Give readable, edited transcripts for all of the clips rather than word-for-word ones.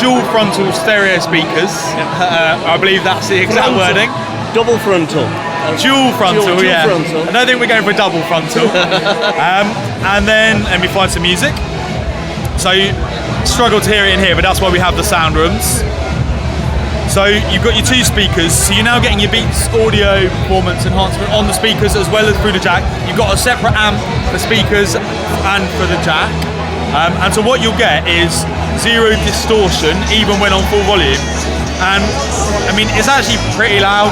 dual frontal stereo speakers. I believe that's the exact wording. Double frontal. Dual frontal, dual yeah. frontal. I don't think we're going for a double frontal. And then let me find some music. So you struggle to hear it in here, but that's why we have the sound rooms. So you've got your two speakers, so you're now getting your Beats audio performance enhancement on the speakers as well as through the jack. You've got a separate amp for speakers and for the jack. And so what you'll get is zero distortion even when on full volume. And I mean, it's actually pretty loud.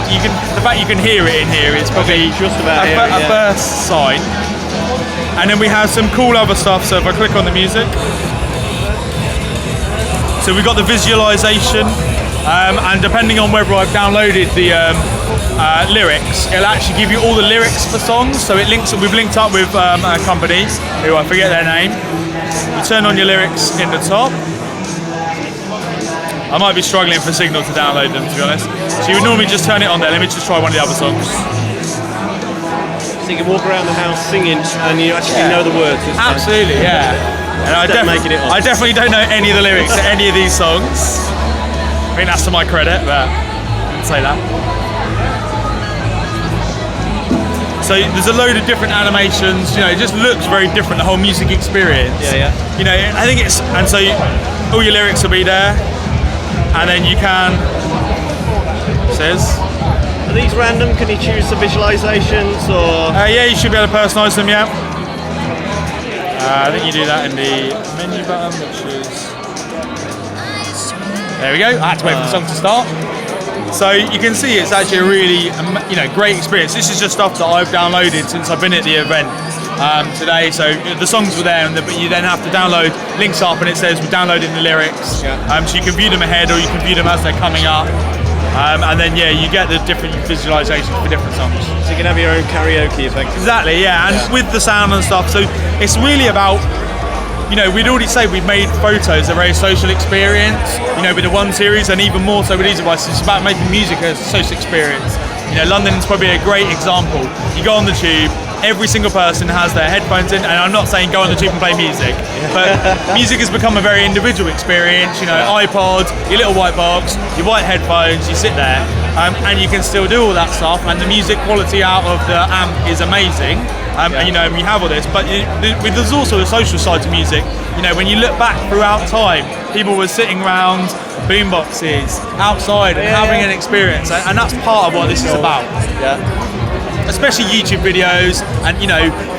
The fact you can hear it in here is probably just about a first sign. And then we have some cool other stuff. So if I click on the music, so we've got the visualization. And depending on whether I've downloaded the lyrics, it'll actually give you all the lyrics for songs. So we've linked up with a company who I forget their name. You turn on your lyrics in the top. I might be struggling for Signal to download them, to be honest. So you would normally just turn it on there. Let me just try one of the other songs. So you can walk around the house singing and you actually know the words. Absolutely, yeah. And I definitely don't know any of the lyrics to any of these songs. I think that's to my credit, but I didn't say that. So there's a load of different animations, it just looks very different, the whole music experience. Yeah. I think all your lyrics will be there, and then you can, Are these random? Can you choose the visualizations or? Yeah, you should be able to personalize them, yeah. I think you do that in the menu button, which is... There we go. I had to wait for the song to start. So you can see it's actually a really, great experience. This is just stuff that I've downloaded since I've been at the event today. So the songs were there, but you then have to download links up, and it says we're downloading the lyrics. Yeah. So you can view them ahead, or you can view them as they're coming up. And then you get the different visualizations for different songs. So you can have your own karaoke effect. Exactly, yeah. And with the sound and stuff. So it's really about. We'd already say we've made photos a very social experience, with the One series, and even more so with these devices. It's about making music a social experience. London's probably a great example. You go on the tube, every single person has their headphones in, and I'm not saying go on the tube and play music, but music has become a very individual experience. iPod, your little white box, your white headphones, you sit there, and you can still do all that stuff, and the music quality out of the amp is amazing. And we have all this, but there's also the social side to music. When you look back throughout time, people were sitting around boomboxes outside and having an experience, and that's part of what this is about. Yeah. Especially YouTube videos and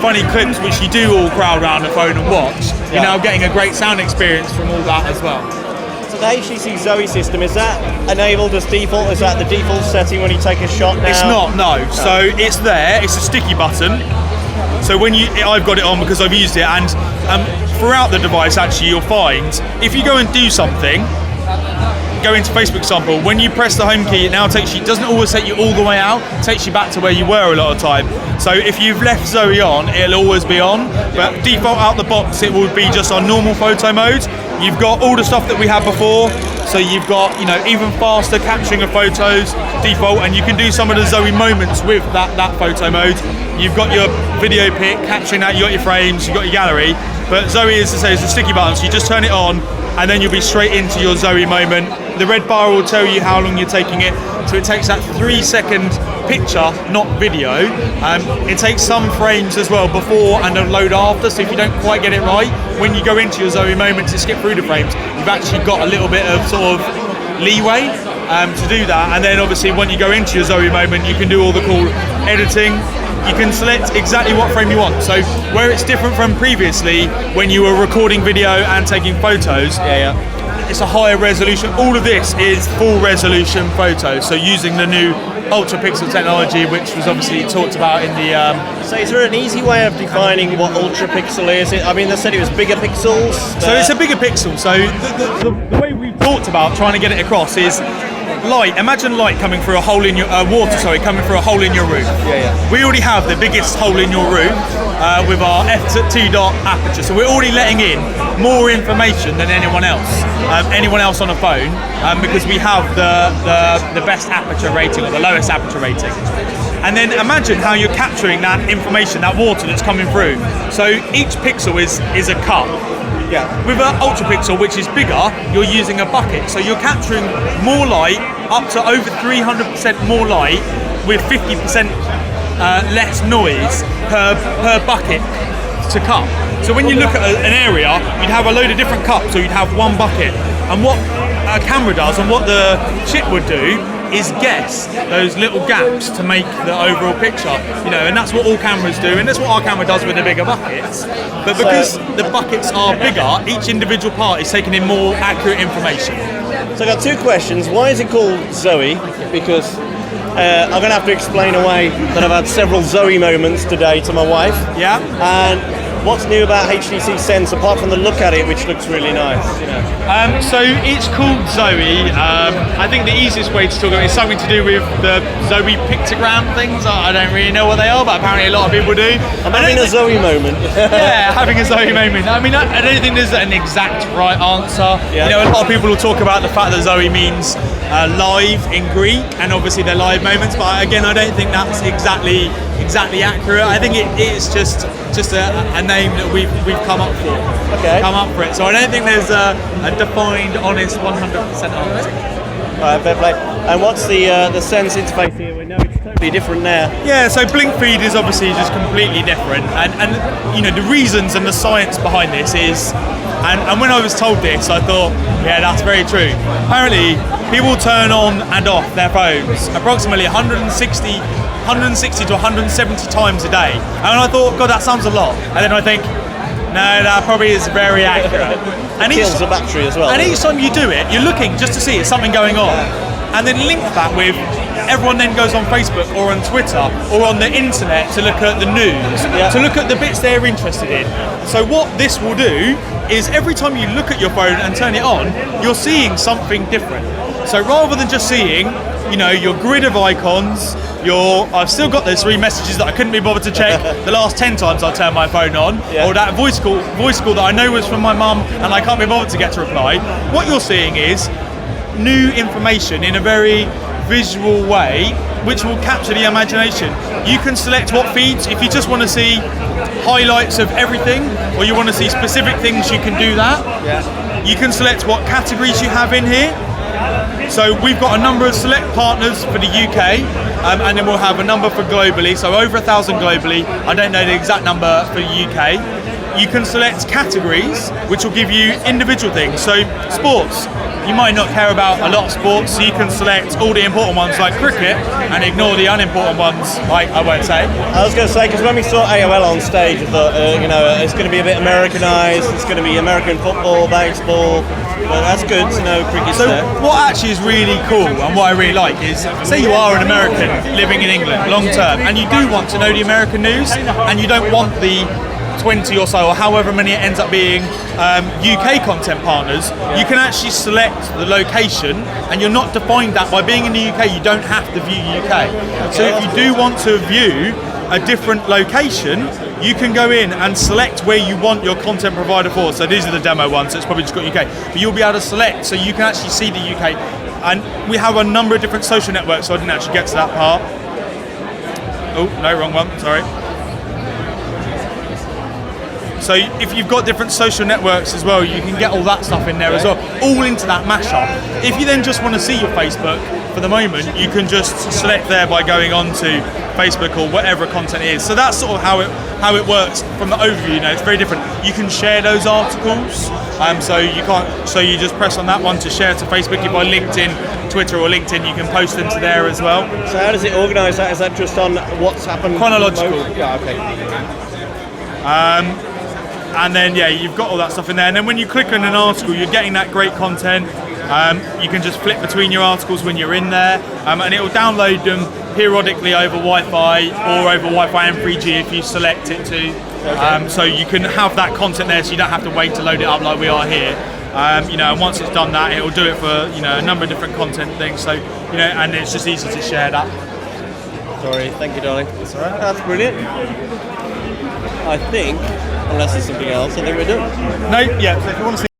funny clips which you do all crowd around the phone and watch. You're now getting a great sound experience from all that as well. So the HTC Zoe system, is that enabled as default? Is that the default setting when you take a shot now? It's not, no. So it's there, it's a sticky button. So I've got it on because I've used it, and throughout the device actually you'll find, if you go and do something, go into Facebook example, when you press the home key, it now doesn't always take you all the way out, it takes you back to where you were a lot of time. So if you've left Zoe on, it'll always be on, but default out the box it will be just on normal photo mode. You've got all the stuff that we had before, so you've got even faster capturing of photos, default, and you can do some of the Zoe moments with that photo mode. You've got your video pic, capturing that, you got your frames, you got your gallery, but Zoe, as I say, is a sticky button, so you just turn it on, and then you'll be straight into your Zoe moment. The red bar will tell you how long you're taking it, so it takes that 3-second picture, not video. It takes some frames as well before and a load after, so if you don't quite get it right, when you go into your Zoe moment to skip through the frames, you've actually got a little bit of sort of leeway to do that. And then obviously when you go into your Zoe moment, you can do all the cool editing. You can select exactly what frame you want. So where it's different from previously when you were recording video and taking photos, it's a higher resolution. All of this is full resolution photos. So using the new ultra pixel technology, which was obviously talked about in the... So is there an easy way of defining what ultra pixel is? I mean, they said it was bigger pixels. So it's a bigger pixel. So the way we've talked about trying to get it across is light. Imagine light coming through a hole in your water. Coming through a hole in your roof. We already have the biggest hole in your roof with our f2 dot aperture. So we're already letting in more information than anyone else on a phone, because we have the best aperture rating or the lowest aperture rating. And then imagine how you're capturing that information, that water that's coming through. So each pixel is a cup. Yeah. With an ultra pixel, which is bigger, you're using a bucket, so you're capturing more light, up to over 300% more light, with 50% less noise per bucket to cup. So when you look at an area, you'd have a load of different cups, or you'd have one bucket. And what a camera does, and what the chip would do, is guess those little gaps to make the overall picture. And that's what all cameras do, and that's what our camera does with the bigger buckets. But because the buckets are bigger, each individual part is taking in more accurate information. So I've got two questions. Why is it called Zoe? Because I'm going to have to explain away that I've had several Zoe moments today to my wife. Yeah. And what's new about HTC Sense, apart from the look at it, which looks really nice? So it's called Zoe. I think the easiest way to talk about it is something to do with the Zoe pictogram things. I don't really know what they are, but apparently a lot of people do. I'm having a Zoe moment. Yeah, having a Zoe moment. I mean, I don't think there's an exact right answer. Yeah. A lot of people will talk about the fact that Zoe means live in Greek, and obviously they're live moments. But again, I don't think that's exactly accurate. I think it's just a name that we've come up for. Okay. Come up for it. So I don't think there's a defined, honest, 100% answer. Alright, fair play. And what's the Sense interface here? We know it's totally different now. Yeah, so blink feed is obviously just completely different, and the reasons and the science behind this is, and when I was told this, I thought, yeah, that's very true. Apparently, people turn on and off their phones approximately 160 to 170 times a day, and I thought, God, that sounds a lot. And then I think, no, that probably is very accurate. And Kills the battery as well. And each time you do it, you're looking just to see is something going on, and then link that with everyone then goes on Facebook or on Twitter or on the internet to look at the news, to look at the bits they're interested in. So what this will do is every time you look at your phone and turn it on, you're seeing something different. So rather than just seeing, your grid of icons, I've still got those 3 messages that I couldn't be bothered to check the last 10 times I turned my phone on, or that voice call that I know was from my mum and I can't be bothered to get to reply. What you're seeing is new information in a very visual way, which will capture the imagination. You can select what feeds. If you just want to see highlights of everything, or you want to see specific things, you can do that. You can select what categories you have in here. So we've got a number of select partners for the UK, and then we'll have a number for globally, so over 1,000 globally. I don't know the exact number for the UK. You can select categories, which will give you individual things. So sports, you might not care about a lot of sports, so you can select all the important ones like cricket and ignore the unimportant ones, like I won't say. I was going to say, because when we saw AOL on stage, I thought, it's going to be a bit Americanised, it's going to be American football, baseball, but that's good to know cricket's So there. what actually is really cool and what I really like is, say you are an American living in England long term, and you do want to know the American news, and you don't want the 20 or so, or however many it ends up being, UK content partners, you can actually select the location, and you're not defined that by being in the UK. You don't have to view UK. So if you do want to view a different location, you can go in and select where you want your content provider for. So these are the demo ones, so it's probably just got UK, but you'll be able to select, so you can actually see the UK. And we have a number of different social networks, so I didn't actually get to that part. Oh, no, wrong one, sorry. So if you've got different social networks as well, you can get all that stuff in there as well, all into that mashup. If you then just want to see your Facebook for the moment, you can just select there by going on to Facebook or whatever content is. So that's sort of how it works from the overview. It's very different. You can share those articles, so you just press on that one to share to Facebook. If on LinkedIn, Twitter or LinkedIn, you can post them to there as well. So how does it organise that? Is that just on what's happened? Chronological. Yeah, okay. And then you've got all that stuff in there, and then when you click on an article, you're getting that great content. You can just flip between your articles when you're in there, and it will download them periodically over Wi-Fi or over Wi-Fi and 3G if you select it to. Okay. So you can have that content there, so you don't have to wait to load it up like we are here. And once it's done that, it will do it for a number of different content things. So and it's just easy to share that. Sorry, thank you, darling. That's all right. That's brilliant. I think, unless there's something else, I think we're done. No, yeah. So if you want to see